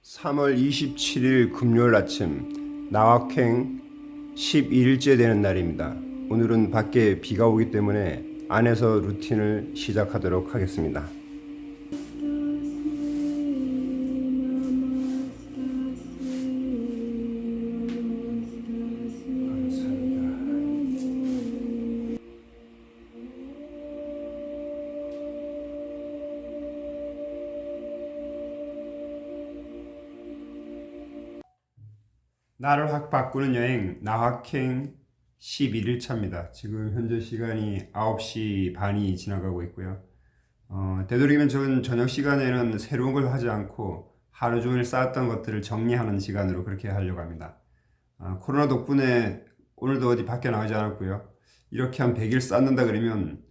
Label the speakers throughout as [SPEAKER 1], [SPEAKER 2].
[SPEAKER 1] 3월 27일 금요일 아침 나확행 11일째 되는 날입니다. 오늘은 밖에 비가 오기 때문에 안에서 루틴을 시작하도록 하겠습니다. 나를 확 바꾸는 여행 나확행 11일차입니다. 지금 현재 시간이 9시 반이 지나가고 있고요. 되도록이면 저는 저녁 시간에는 새로운 걸 하지 않고 하루 종일 쌓았던 것들을 정리하는 시간으로 그렇게 하려고 합니다. 코로나 덕분에 오늘도 어디 밖에 나가지 않았고요. 이렇게 한 100일 쌓는다 그러면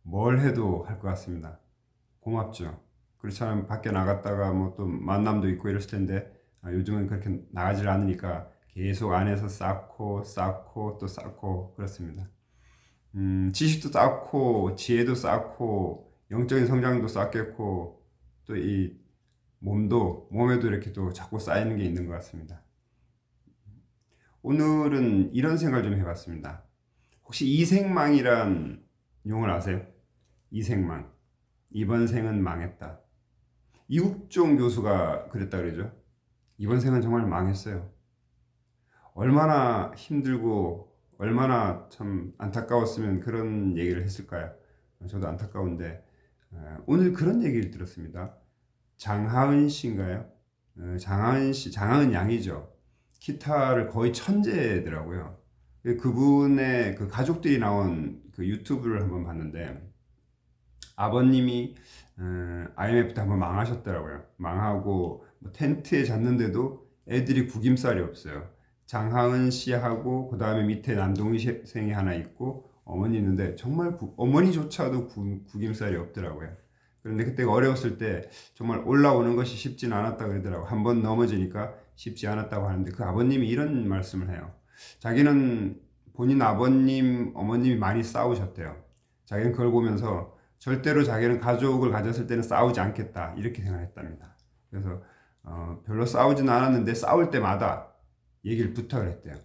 [SPEAKER 1] 뭘 해도 할 것 같습니다. 고맙죠. 그렇지 않으면 밖에 나갔다가 뭐 또 만남도 있고 이랬을 텐데 요즘은 그렇게 나가질 않으니까 계속 안에서 쌓고 또 쌓고 그렇습니다. 지식도 쌓고 지혜도 쌓고 영적인 성장도 쌓겠고 또 이 몸에도 이렇게 또 자꾸 쌓이는 게 있는 것 같습니다. 오늘은 이런 생각을 좀 해봤습니다. 혹시 이생망이란 용어를 아세요? 이생망. 이번 생은 망했다. 이국종 교수가 그랬다 그러죠. 이번 생은 정말 망했어요. 얼마나 힘들고 얼마나 참 안타까웠으면 그런 얘기를 했을까요? 저도 안타까운데 오늘 그런 얘기를 들었습니다. 장하은 씨인가요? 장하은 씨, 장하은 양이죠. 기타를 거의 천재더라고요. 그분의 그 가족들이 나온 그 유튜브를 한번 봤는데 아버님이 IMF 때 한번 망하셨더라고요. 망하고 뭐 텐트에 잤는데도 애들이 구김살이 없어요. 장하은 씨하고 그 다음에 밑에 남동생이 하나 있고 어머니 있는데 정말 어머니조차도 구김살이 없더라고요. 그런데 그때 어려웠을 때 정말 올라오는 것이 쉽지는 않았다 그러더라고요. 한번 넘어지니까 쉽지 않았다고 하는데 그 아버님이 이런 말씀을 해요. 자기는 본인 아버님, 어머님이 많이 싸우셨대요. 자기는 그걸 보면서 절대로 자기는 가족을 가졌을 때는 싸우지 않겠다 이렇게 생각했답니다. 그래서 별로 싸우지는 않았는데 싸울 때마다 얘기를 부탁을 했대요.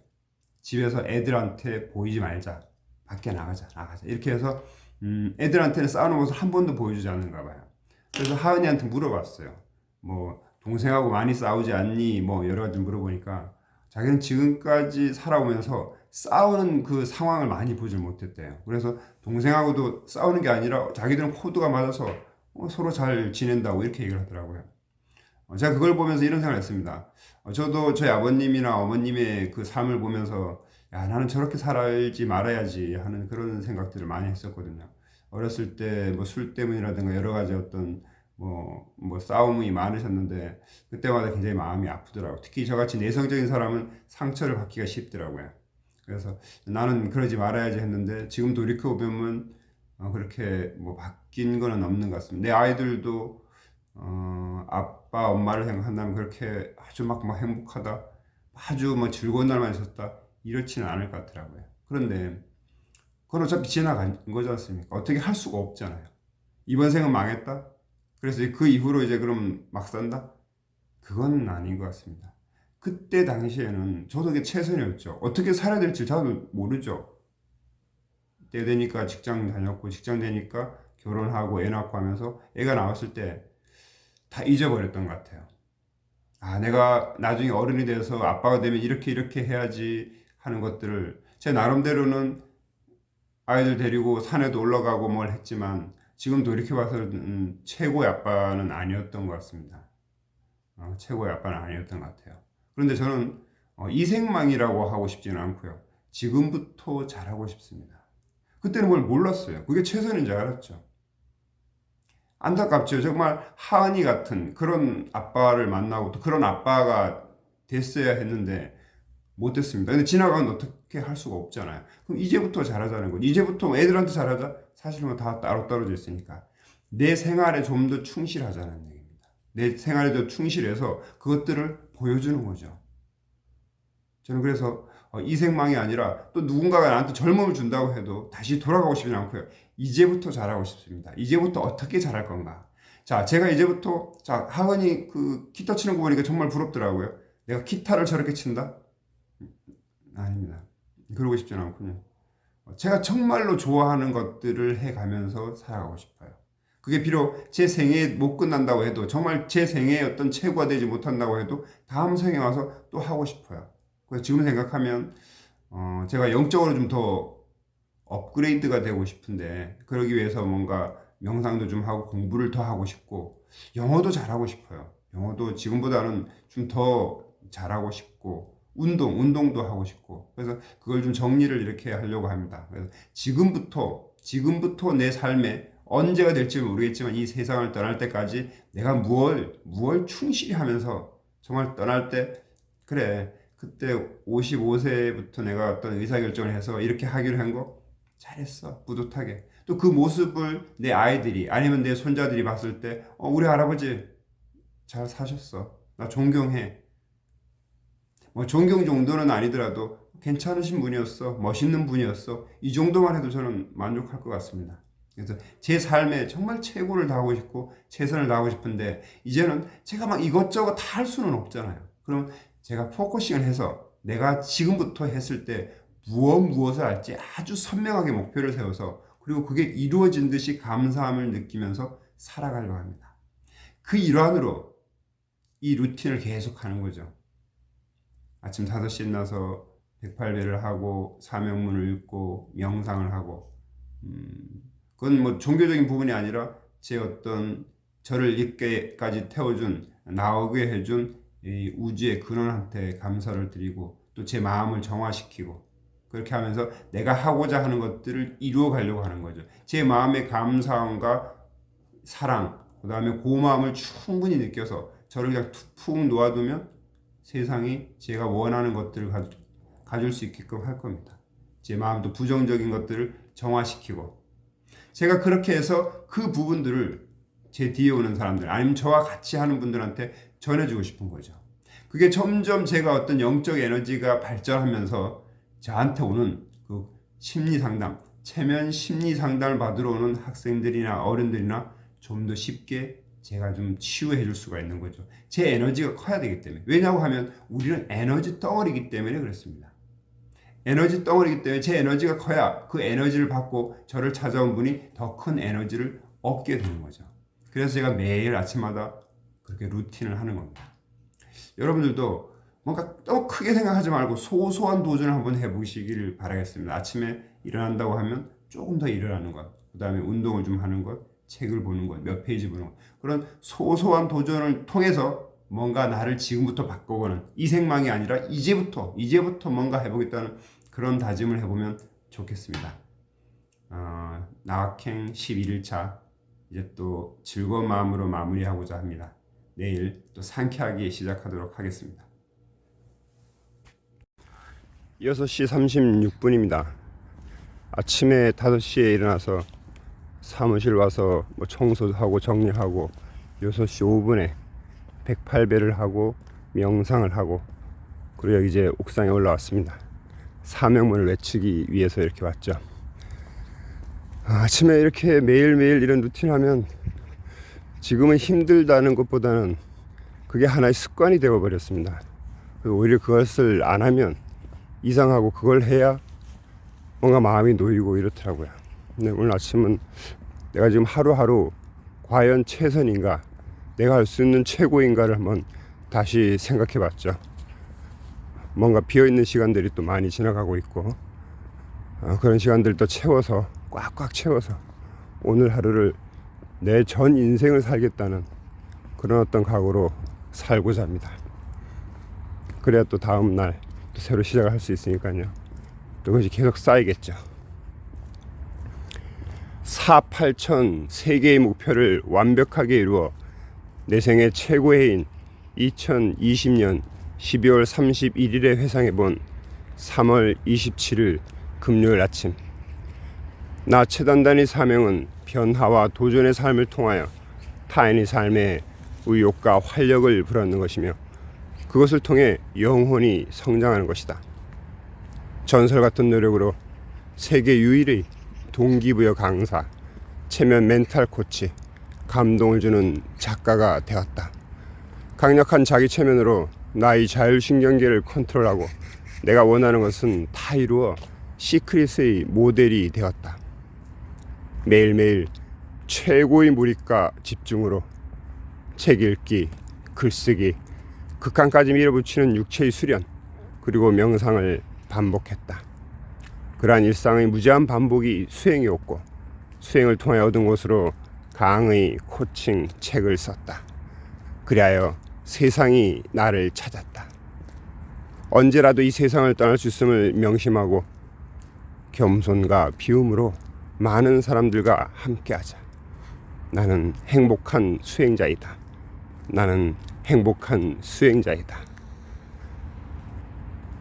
[SPEAKER 1] 집에서 애들한테 보이지 말자. 밖에 나가자. 이렇게 해서 애들한테는 싸우는 모습을 한 번도 보여주지 않는가 봐요. 그래서 하은이한테 물어봤어요. 뭐 동생하고 많이 싸우지 않니? 뭐 여러 가지 물어보니까 자기는 지금까지 살아오면서 싸우는 그 상황을 많이 보질 못했대요. 그래서 동생하고도 싸우는 게 아니라 자기들은 코드가 맞아서 서로 잘 지낸다고 이렇게 얘기를 하더라고요. 제가 그걸 보면서 이런 생각을 했습니다. 저도 저희 아버님이나 어머님의 그 삶을 보면서 야, 나는 저렇게 살지 말아야지 하는 그런 생각들을 많이 했었거든요. 어렸을 때 뭐 술 때문이라든가 여러 가지 어떤 뭐 싸움이 많으셨는데 그때마다 굉장히 마음이 아프더라고요. 특히 저같이 내성적인 사람은 상처를 받기가 쉽더라고요. 그래서 나는 그러지 말아야지 했는데 지금 돌이켜보면 그렇게 뭐 바뀐 거는 없는 것 같습니다. 내 아이들도 아빠 엄마를 생각한다면 그렇게 아주 막 행복하다 아주 뭐 즐거운 날만 있었다 이렇지는 않을 것 같더라고요. 그런데 그건 어차피 지나간 거지 않습니까? 어떻게 할 수가 없잖아요. 이번 생은 망했다. 그래서 그 이후로 이제 그럼 막 산다? 그건 아닌 것 같습니다. 그때 당시에는 저도 그게 최선이었죠. 어떻게 살아야 될지 저도 모르죠. 때 되니까 직장 다녔고 직장 되니까 결혼하고 애 낳고 하면서 애가 나왔을 때 다 잊어버렸던 것 같아요. 내가 나중에 어른이 돼서 아빠가 되면 이렇게 해야지 하는 것들을 제 나름대로는 아이들 데리고 산에도 올라가고 뭘 했지만 지금 돌이켜봐서는 최고의 아빠는 아니었던 것 같습니다. 최고의 아빠는 아니었던 것 같아요. 그런데 저는 이생망이라고 하고 싶지는 않고요. 지금부터 잘하고 싶습니다. 그때는 뭘 몰랐어요. 그게 최선인 줄 알았죠. 안타깝죠. 정말 하은이 같은 그런 아빠를 만나고 또 그런 아빠가 됐어야 했는데 못 됐습니다. 근데 지나가면 어떻게 할 수가 없잖아요. 그럼 이제부터 잘하자는 거죠. 이제부터 애들한테 잘하자? 사실 뭐 다 따로 떨어져 있으니까. 내 생활에 좀 더 충실하자는 얘기입니다. 내 생활에 더 충실해서 그것들을 보여주는 거죠. 저는 그래서 이생망이 아니라 또 누군가가 나한테 젊음을 준다고 해도 다시 돌아가고 싶지 않고요. 이제부터 잘하고 싶습니다. 이제부터 어떻게 잘할 건가? 자, 제가 이제부터 자 하은이 그 기타 치는 거 보니까 정말 부럽더라고요. 내가 기타를 저렇게 친다? 아닙니다. 그러고 싶지는 않군요. 제가 정말로 좋아하는 것들을 해가면서 살아가고 싶어요. 그게 비록 제 생에 못 끝난다고 해도, 정말 제 생에 어떤 최고가 되지 못한다고 해도 다음 생에 와서 또 하고 싶어요. 그래서 지금 생각하면 제가 영적으로 좀 더 업그레이드가 되고 싶은데, 그러기 위해서 뭔가 명상도 좀 하고 공부를 더 하고 싶고, 영어도 잘하고 싶어요. 영어도 지금보다는 좀 더 잘하고 싶고, 운동도 하고 싶고, 그래서 그걸 좀 정리를 이렇게 하려고 합니다. 그래서 지금부터 내 삶에 언제가 될지 모르겠지만 이 세상을 떠날 때까지 내가 무얼 충실히 하면서 정말 떠날 때, 그래, 그때 55세부터 내가 어떤 의사결정을 해서 이렇게 하기로 한 거 잘했어. 뿌듯하게. 또 그 모습을 내 아이들이 아니면 내 손자들이 봤을 때 우리 할아버지 잘 사셨어. 나 존경해. 뭐 존경 정도는 아니더라도 괜찮으신 분이었어. 멋있는 분이었어. 이 정도만 해도 저는 만족할 것 같습니다. 그래서 제 삶에 정말 최고를 다하고 싶고 최선을 다하고 싶은데, 이제는 제가 막 이것저것 다 할 수는 없잖아요. 그럼 제가 포커싱을 해서 내가 지금부터 했을 때 무엇을 할지 아주 선명하게 목표를 세워서, 그리고 그게 이루어진 듯이 감사함을 느끼면서 살아가려고 합니다. 그 일환으로 이 루틴을 계속하는 거죠. 아침 5시에 일어나서 108배를 하고 사명문을 읽고 명상을 하고, 그건 뭐 종교적인 부분이 아니라 제 어떤 저를 있게까지 태워준, 나오게 해준 이 우주의 근원한테 감사를 드리고, 또 제 마음을 정화시키고, 그렇게 하면서 내가 하고자 하는 것들을 이루어 가려고 하는 거죠. 제 마음의 감사함과 사랑, 그 다음에 고마움을 충분히 느껴서 저를 그냥 푹 놓아두면 세상이 제가 원하는 것들을 가질 수 있게끔 할 겁니다. 제 마음도 부정적인 것들을 정화시키고, 제가 그렇게 해서 그 부분들을 제 뒤에 오는 사람들, 아니면 저와 같이 하는 분들한테 전해주고 싶은 거죠. 그게 점점 제가 어떤 영적 에너지가 발전하면서 저한테 오는 그 심리 상담, 체면 심리 상담을 받으러 오는 학생들이나 어른들이나 좀 더 쉽게 제가 좀 치유해 줄 수가 있는 거죠. 제 에너지가 커야 되기 때문에. 왜냐고 하면 우리는 에너지 덩어리이기 때문에 그렇습니다. 에너지 덩어리이기 때문에 제 에너지가 커야 그 에너지를 받고 저를 찾아온 분이 더 큰 에너지를 얻게 되는 거죠. 그래서 제가 매일 아침마다 그렇게 루틴을 하는 겁니다. 여러분들도 뭔가 너무 크게 생각하지 말고 소소한 도전을 한번 해보시기를 바라겠습니다. 아침에 일어난다고 하면 조금 더 일어나는 것, 그 다음에 운동을 좀 하는 것, 책을 보는 것, 몇 페이지 보는 것, 그런 소소한 도전을 통해서 뭔가 나를 지금부터 바꿔보는, 이 생망이 아니라 이제부터 뭔가 해보겠다는 그런 다짐을 해보면 좋겠습니다. 나학행 11일차 이제 또 즐거운 마음으로 마무리하고자 합니다. 내일 또 상쾌하게 시작하도록 하겠습니다. 6시 36분입니다. 아침에 5시에 일어나서 사무실 와서 뭐 청소도 하고 정리하고 6시 5분에 108배를 하고 명상을 하고, 그리고 여기 이제 옥상에 올라왔습니다. 사명문을 외치기 위해서 이렇게 왔죠. 아침에 이렇게 매일매일 이런 루틴 하면 지금은 힘들다는 것보다는 그게 하나의 습관이 되어 버렸습니다. 오히려 그것을 안 하면 이상하고, 그걸 해야 뭔가 마음이 놓이고 이렇더라고요. 근데 오늘 아침은 내가 지금 하루하루 과연 최선인가, 내가 할 수 있는 최고인가를 한번 다시 생각해 봤죠. 뭔가 비어있는 시간들이 또 많이 지나가고 있고, 그런 시간들도 채워서 꽉꽉 채워서 오늘 하루를 내 전 인생을 살겠다는 그런 어떤 각오로 살고자 합니다. 그래야 또 다음 날 또 새로 시작을 할 수 있으니까요. 또 그것이 계속 쌓이겠죠. 4,8천 3개의 목표를 완벽하게 이루어 내 생애 최고의 해인 2020년 12월 31일에 회상해 본 3월 27일 금요일 아침, 나 최단단의 사명은 변화와 도전의 삶을 통하여 타인의 삶에 의욕과 활력을 불어넣는 것이며, 그것을 통해 영혼이 성장하는 것이다. 전설 같은 노력으로 세계 유일의 동기부여 강사, 체면 멘탈 코치, 감동을 주는 작가가 되었다. 강력한 자기 체면으로 나의 자율신경계를 컨트롤하고 내가 원하는 것은 다 이루어 시크릿의 모델이 되었다. 매일매일 최고의 몰입과 집중으로 책 읽기, 글쓰기, 극한까지 밀어붙이는 육체의 수련, 그리고 명상을 반복했다. 그러한 일상의 무제한 반복이 수행이었고, 수행을 통해 얻은 것으로 강의, 코칭, 책을 썼다. 그리하여 세상이 나를 찾았다. 언제라도 이 세상을 떠날 수 있음을 명심하고 겸손과 비움으로 많은 사람들과 함께하자. 나는 행복한 수행자이다. 나는 행복한 수행자이다.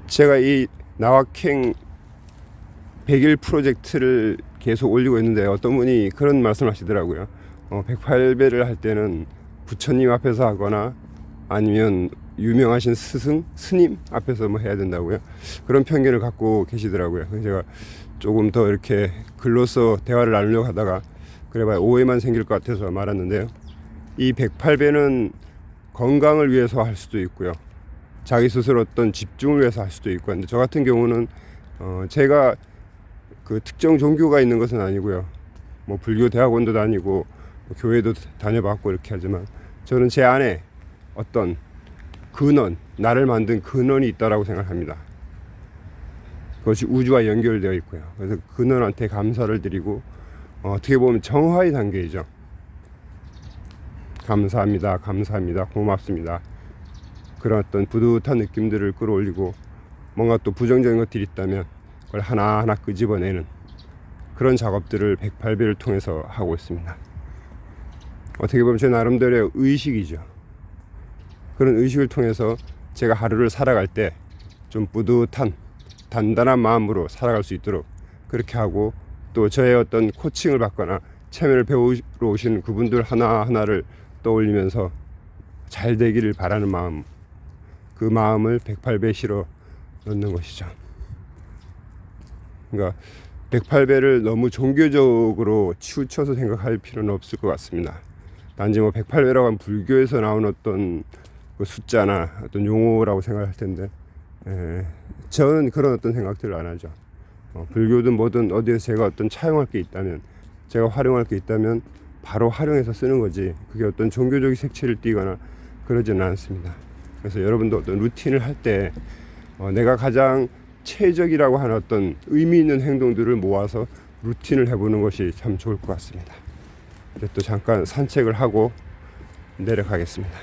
[SPEAKER 1] 제가 이 나와행 100일 프로젝트를 계속 올리고 있는데 어떤 분이 그런 말씀을 하시더라고요. 108배를 할 때는 부처님 앞에서 하거나 아니면 유명하신 스님 앞에서 뭐 해야 된다고요. 그런 편견을 갖고 계시더라고요. 그래서 제가 조금 더 이렇게 글로써 대화를 나누려고 하다가 그래봐야 오해만 생길 것 같아서 말았는데요. 이 108배는 건강을 위해서 할 수도 있고요. 자기 스스로 어떤 집중을 위해서 할 수도 있고. 근데 저 같은 경우는 제가 그 특정 종교가 있는 것은 아니고요. 뭐 불교 대학원도 다니고 뭐 교회도 다녀봤고 이렇게 하지만 저는 제 안에 어떤 근원, 나를 만든 근원이 있다라고 생각합니다. 그것이 우주와 연결되어 있고요. 그래서 근원한테 감사를 드리고 어떻게 보면 정화의 단계이죠. 감사합니다, 감사합니다, 고맙습니다. 그런 어떤 뿌듯한 느낌들을 끌어올리고 뭔가 또 부정적인 것들이 있다면 그걸 하나하나 끄집어내는 그런 작업들을 108배를 통해서 하고 있습니다. 어떻게 보면 제 나름대로의 의식이죠. 그런 의식을 통해서 제가 하루를 살아갈 때 좀 뿌듯한 단단한 마음으로 살아갈 수 있도록 그렇게 하고, 또 저의 어떤 코칭을 받거나 체면을 배우러 오신 그분들 하나하나를 떠올리면서 잘 되기를 바라는 마음, 그 마음을 108배 실어 넣는 것이죠. 그러니까 108배를 너무 종교적으로 치우쳐서 생각할 필요는 없을 것 같습니다. 단지 뭐 108배라고 하면 불교에서 나온 어떤 그 숫자나 어떤 용어라고 생각할 텐데, 저는 그런 어떤 생각들을 안 하죠. 불교든 뭐든 어디에서 제가 어떤 차용할 게 있다면, 제가 활용할 게 있다면 바로 활용해서 쓰는 거지, 그게 어떤 종교적인 색채를 띠거나 그러지는 않습니다. 그래서 여러분도 어떤 루틴을 할 때 내가 가장 최적이라고 하는 어떤 의미 있는 행동들을 모아서 루틴을 해보는 것이 참 좋을 것 같습니다. 이제 또 잠깐 산책을 하고 내려가겠습니다.